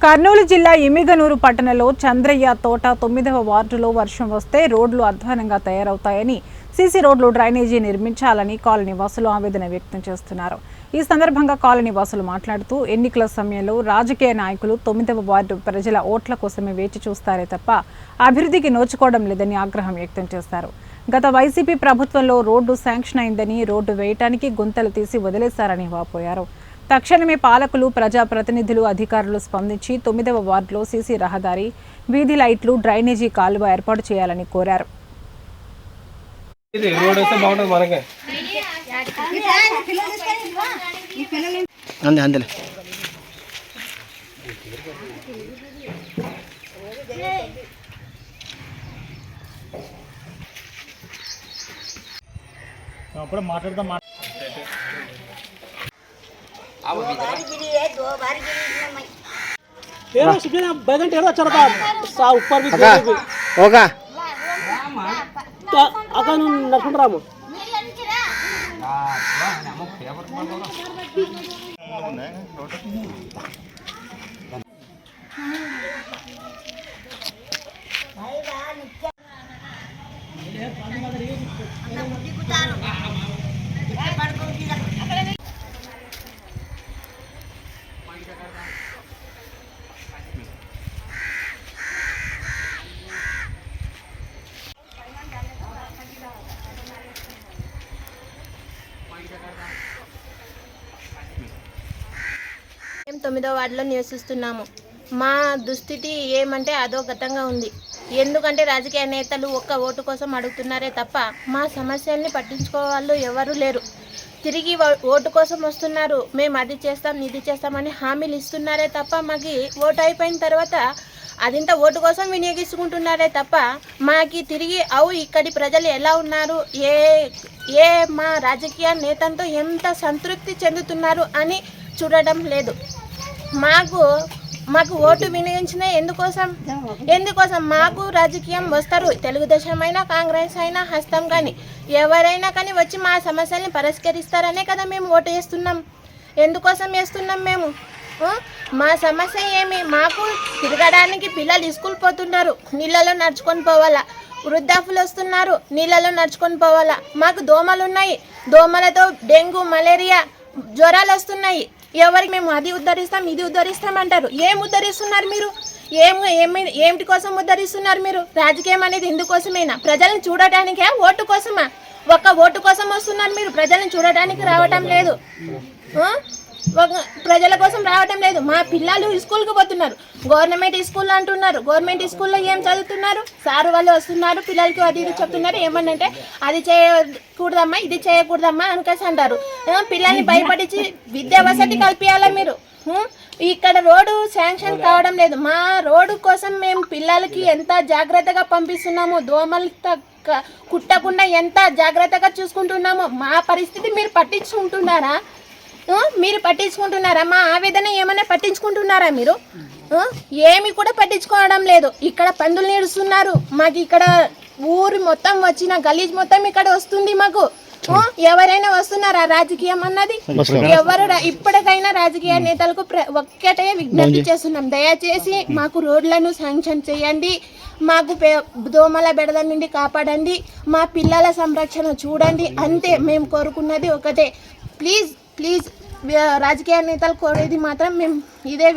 కర్నూలు జిల్లా ఎమ్మిగనూరు పట్టణంలో చంద్రయ్య తోట 9వ వార్డులో వర్షం వస్తే రోడ్లు అధ్వానంగా తయారవుతాయని సీసీ రోడ్లు డ్రైనేజీ నిర్మించాలని కాలనీ వాసులు ఆవేదన వ్యక్తం చేస్తున్నారు. ఈ సందర్భంగా కాలనీ వాసులు మాట్లాడుతూ ఎన్నికల సమయంలో రాజకీయ నాయకులు 9వ వార్డు ప్రజల ఓట్ల కోసమే వేచి చూస్తారే తప్ప అభివృద్ధికి నోచుకోవడం లేదని ఆగ్రహం వ్యక్తం చేశారు. గత వైసీపీ ప్రభుత్వంలో రోడ్డు శాంక్షన్ అయిందని రోడ్డు వేయటానికి గుంతలు తీసి వదిలేశారని వాపోయారు. తక్షణమే పాలకులు, ప్రజాప్రతినిధులు, అధికారులు స్పందించి 9వ వార్డులో సీసీ రహదారి, వీధి లైట్లు, డ్రైనేజీ కాలువ ఏర్పాటు చేయాలని కోరారు. बैगन टेढ़ा चढ़ता सा ऊपर भी होगा तो अगर नरकुंडराम మేము 9వ వార్డులో నివసిస్తున్నాము. మా దుస్థితి ఏమంటే అధోగతంగా ఉంది. ఎందుకంటే రాజకీయ నేతలు ఒక్క ఓటు కోసం అడుగుతున్నారే తప్ప మా సమస్యల్ని పట్టించుకోవాళ్ళు ఎవరు లేరు. తిరిగి ఓటు కోసం వస్తున్నారు, మేము అది చేస్తాం ఇది చేస్తామని హామీలు ఇస్తున్నారే తప్ప మాకు ఓటు అయిపోయిన తర్వాత అదింత ఓటు కోసం వినియోగించుకుంటున్నారే తప్ప మాకి తిరిగి ఇక్కడి ప్రజలు ఎలా ఉన్నారు, ఏ మా రాజకీయ నేతలతో ఎంత సంతృప్తి చెందుతున్నారు అని చూడడం లేదు. మాకు ఓటు వినియోగించిన ఎందుకోసం మాకు రాజకీయం వస్తారు, తెలుగుదేశం అయినా కాంగ్రెస్ అయినా హస్తం కానీ ఎవరైనా కానీ వచ్చి మా సమస్యల్ని పరిష్కరిస్తారనే కదా మేము ఓటు వేస్తున్నాం. ఎందుకోసం వేస్తున్నాం మేము? మా సమస్య ఏమి? మాకు తిరగడానికి పిల్లలు స్కూల్ పోతున్నారు, నీళ్ళలో నడుచుకొని పోవాలా. వృద్ధాపులు వస్తున్నారు, నీళ్ళలో నడుచుకొని పోవాలా. మాకు దోమలు ఉన్నాయి, దోమలతో డెంగ్యూ, మలేరియా, జ్వరాలు వస్తున్నాయి. ఎవరికి మేము అది ఉద్ధరిస్తాం ఇది ఉద్ధరిస్తాం అంటారు. ఏం ఉద్ధరిస్తున్నారు మీరు? ఏమిటి కోసం ఉద్ధరిస్తున్నారు మీరు? రాజకీయం అనేది ఇందుకోసమేనా? ప్రజలను చూడటానికే? ఓటు కోసమా? ఒక్క ఓటు కోసం వస్తున్నారు మీరు, ప్రజలను చూడటానికి రావటం లేదు. ప్రజల కోసం రావటం లేదు. మా పిల్లలు స్కూల్కి పోతున్నారు, గవర్నమెంట్ స్కూల్ అంటున్నారు. గవర్నమెంట్ స్కూల్లో ఏం చదువుతున్నారు? సారు వాళ్ళు వస్తున్నారు, పిల్లలకి అది ఇది చెప్తున్నారు. ఏమన్నంటే అది చేయకూడదమ్మా ఇది చేయకూడదమ్మా అనుకేసి అంటారు. పిల్లల్ని భయపడించి విద్యా వసతి కల్పించాలా మీరు? ఇక్కడ రోడ్డు శాంక్షన్ కావడం లేదు. మా రోడ్డు కోసం మేము పిల్లలకి ఎంత జాగ్రత్తగా పంపిస్తున్నాము, దోమలు కుట్టకుండా ఎంత జాగ్రత్తగా చూసుకుంటున్నాము. మా పరిస్థితి మీరు పట్టించుకుంటున్నారా? మా ఆవేదన ఏమైనా పట్టించుకుంటున్నారా మీరు? ఏమి కూడా పట్టించుకోవడం లేదు. ఇక్కడ పందులు నీడుస్తున్నారు. మాకు ఇక్కడ ఊరు మొత్తం వచ్చిన గలీజ్ మొత్తం ఇక్కడ వస్తుంది. మాకు ఎవరైనా వస్తున్నారా? రాజకీయం అన్నది ఎవరు? ఇప్పటికైనా రాజకీయ నేతలకు ఒక్కటే విజ్ఞప్తి చేస్తున్నాం, దయచేసి మాకు రోడ్లను శాంక్షన్ చేయండి, మాకు దోమల బెడద నుండి కాపాడండి, మా పిల్లల సంరక్షణ చూడండి. అంతే మేము కోరుకున్నది ఒకటే. ప్లీజ్ రాజకీయ నేతలు కోరేది మాత్రం మేము ఇదే